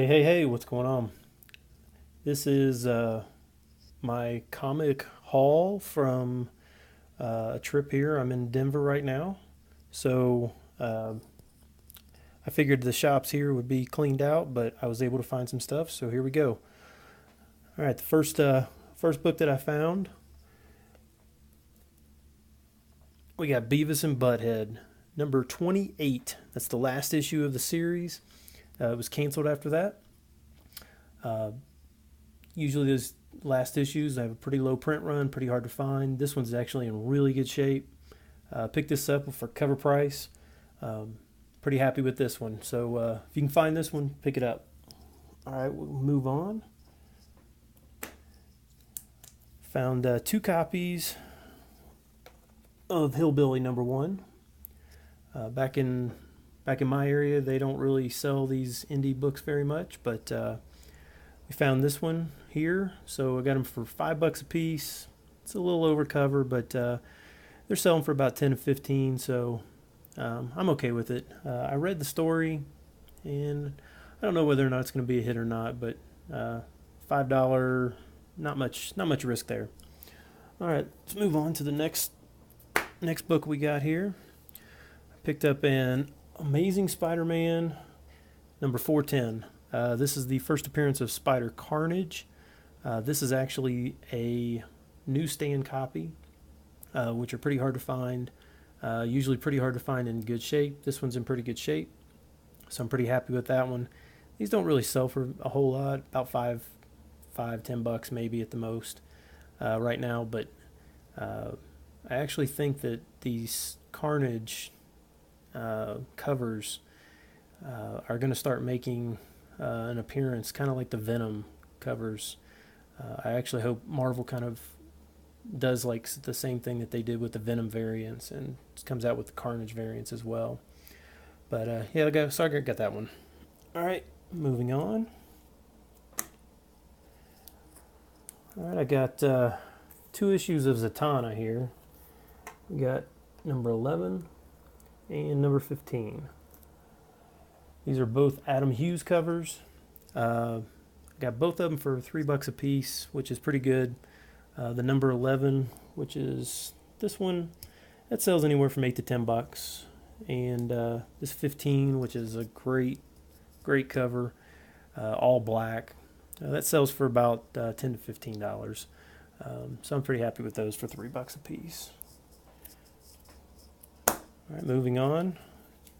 Hey, what's going on? This is my comic haul from a trip here. I'm in Denver right now. So I figured the shops here would be cleaned out, but I was able to find some stuff. So here we go. All right, the first book that I found, we got Beavis and Butthead, number 28. That's the last issue of the series. It was canceled after that. Uh, Usually those last issues have a pretty low print run, pretty hard to find. This one's actually in really good shape. Picked this up for cover price. Um, Pretty happy with this one. So if you can find this one, pick it up. All right, we'll move on. Found two copies of Hillbilly number one. Uh, back in back in my area, they don't really sell these indie books very much, but we found this one here, so I got them for $5 a piece. It's a little over cover, but they're selling for about 10 to 15, so I'm okay with it. I read the story, and I don't know whether or not it's going to be a hit or not, but $5, not much risk there. All right, let's move on to the next book we got here. I picked up an Amazing Spider-Man number 410. This is the first appearance of Spider Carnage. This is actually a newsstand copy, which are pretty hard to find. Usually pretty hard to find in good shape. This one's in pretty good shape, so I'm pretty happy with that one. These don't really sell for a whole lot, about $10 maybe at the most right now. But I actually think that these Carnage covers are going to start making an appearance, kind of like the Venom covers. I actually hope Marvel kind of does like the same thing that they did with the Venom variants and comes out with the Carnage variants as well. But yeah, so I got that one. All right, moving on. All right, I got two issues of Zatanna here. We got number 11 and number 15. These are both Adam Hughes covers. Got both of them for $3 a piece, which is pretty good. The number 11, which is this one, that sells anywhere from $8 to $10. And this 15, which is a great cover, all black, that sells for about $10 to $15. So I'm pretty happy with those for $3 a piece. All right, moving on.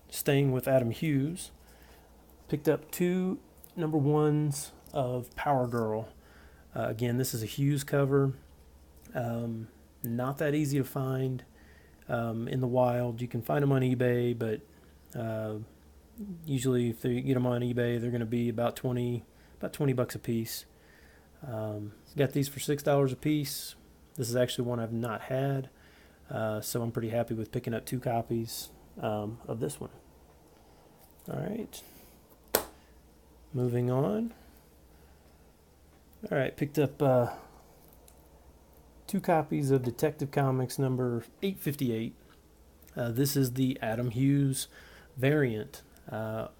Staying with Adam Hughes. Picked up two number ones of Power Girl. Again, this is a Hughes cover. Not that easy to find in the wild. You can find them on eBay, but usually if you get them on eBay, they're going to be about $20 a piece. Got these for $6 a piece. This is actually one I've not had, so I'm pretty happy with picking up two copies of this one. All right. Moving on. All right, picked up two copies of Detective Comics number 858. This is the Adam Hughes variant. Up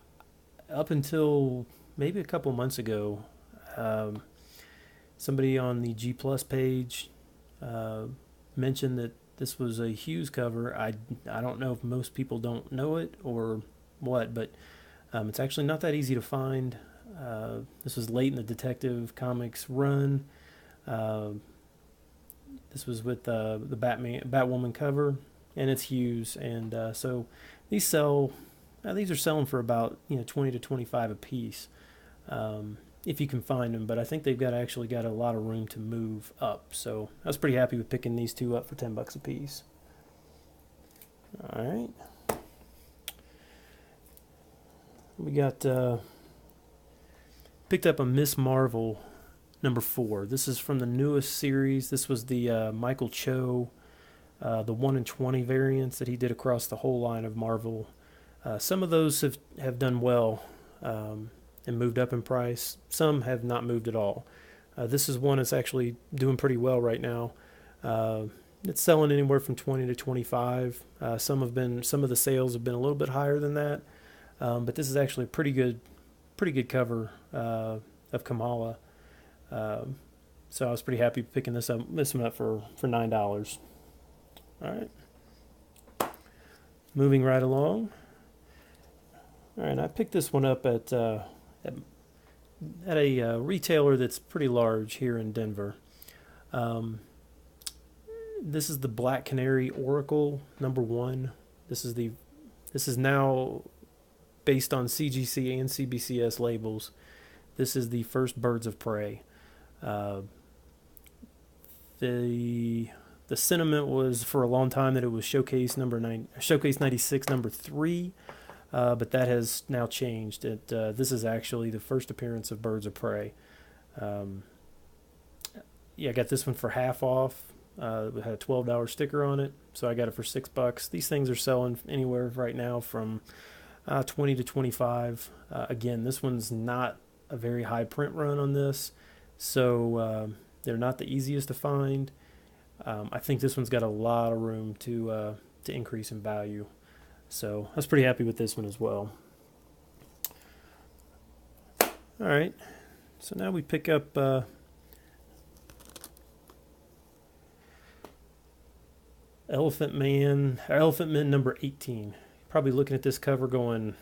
until maybe a couple months ago, somebody on the G Plus page mentioned that this was a Hughes cover. I don't know if most people don't know it or what, but it's actually not that easy to find. This was late in the Detective Comics run. This was with the Batwoman cover, and it's Hughes, and so these sell. These are selling for about 20 to 25 a piece, if you can find them. But I think they've actually got a lot of room to move up. So I was pretty happy with picking these two up for $10 a piece. All right. We got picked up a Miss Marvel number 4. This is from the newest series. This was the Michael Cho, the 1 in 20 variants that he did across the whole line of Marvel. Some of those have done well and moved up in price. Some have not moved at all. This is one that's actually doing pretty well right now. It's selling anywhere from 20 to 25. Some of the sales have been a little bit higher than that. But this is actually a pretty good pretty good cover of Kamala. So I was pretty happy picking this one up for $9. All right. Moving right along. All right, I picked this one up at a retailer that's pretty large here in Denver. This is the Black Canary Oracle #1. This is now based on CGC and CBCS labels. This is the first Birds of Prey. The sentiment was for a long time that it was Showcase 96 #3, but that has now changed. This is actually the first appearance of Birds of Prey. I got this one for half off. It had a $12 sticker on it, so I got it for $6. These things are selling anywhere right now from 20 to 25. Again, this one's not a very high print run on this, so they're not the easiest to find. I think this one's got a lot of room to increase in value, so I was pretty happy with this one as well. All right, so now we pick up Elephant Men #18. Probably looking at this cover going,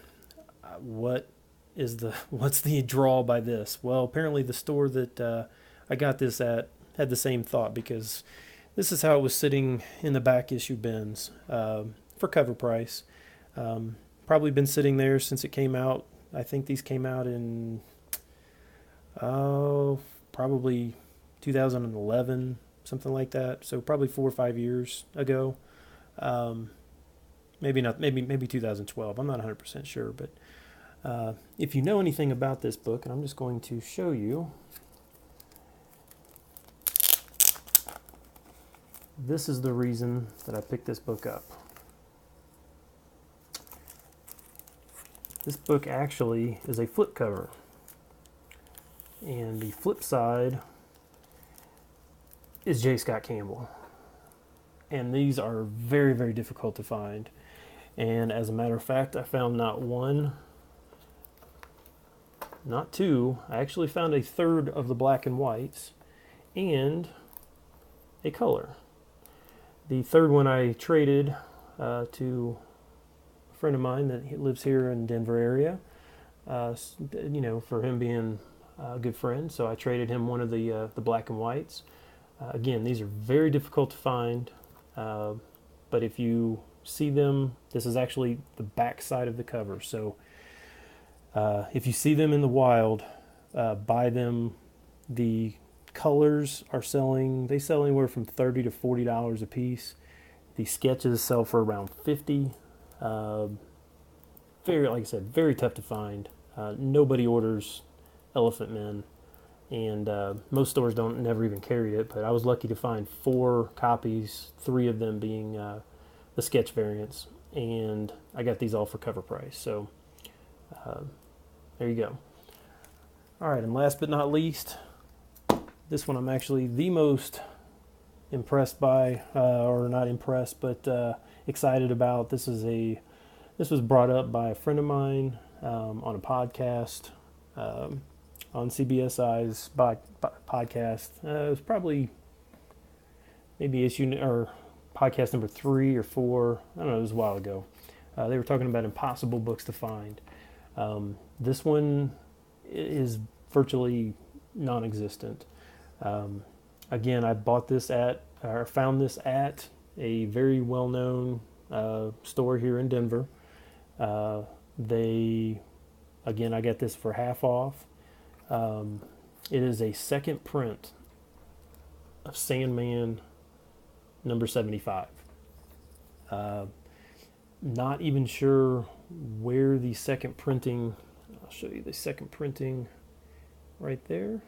what's the draw by this? Well, apparently the store that I got this at had the same thought, because this is how it was sitting in the back issue bins for cover price. Probably been sitting there since it came out. I think these came out in probably 2011, something like that. So probably 4 or 5 years ago. Maybe 2012. I'm not 100% sure, but if you know anything about this book, and I'm just going to show you. This is the reason that I picked this book up. This book actually is a flip cover, and the flip side is J. Scott Campbell. And these are very, very difficult to find. And as a matter of fact, I found not one, not two. I actually found a third of the black and whites and a color. The third one I traded to a friend of mine that lives here in Denver area, for him being a good friend. So I traded him one of the black and whites. Again, these are very difficult to find, but if you see them, this is actually the back side of the cover. So if you see them in the wild, buy them. The colors are they sell anywhere from $30 to $40 a piece. The sketches sell for around $50. Like I said, very tough to find. Nobody orders Elephant Men, and most stores never even carry it, but I was lucky to find 4 copies, 3 of them being the sketch variants, and I got these all for cover price. So there you go. All right, and last but not least, this one I'm actually the most impressed by, or not impressed, but excited about. This was brought up by a friend of mine on a podcast, on CBSI's podcast. It was probably maybe podcast number 3 or 4. I don't know. It was a while ago. They were talking about impossible books to find. This one is virtually non-existent. Again, I found this at a very well-known store here in Denver. I got this for half off. It is a second print of Sandman #75. Not even sure where the second printing. I'll show you the second printing right there.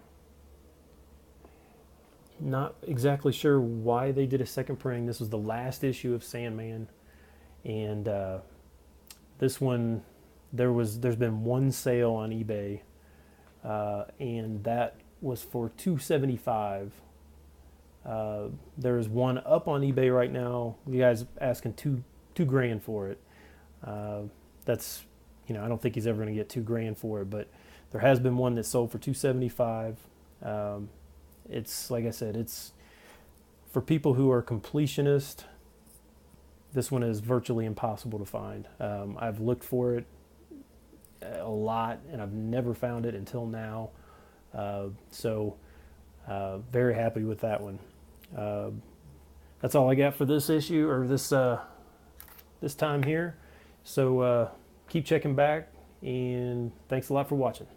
Not exactly sure why they did a second printing. This was the last issue of Sandman, and this one there's been one sale on eBay, and that was for $275. There's one up on eBay right now. You guys asking $2,000 for it. That's I don't think he's ever going to get $2,000 for it, but There has been one that sold for $275. It's like I said, it's for people who are completionists. This one is virtually impossible to find. I've looked for it a lot, and I've never found it until now. Very happy with that one. That's all I got for this issue, or this time here. So keep checking back, and thanks a lot for watching.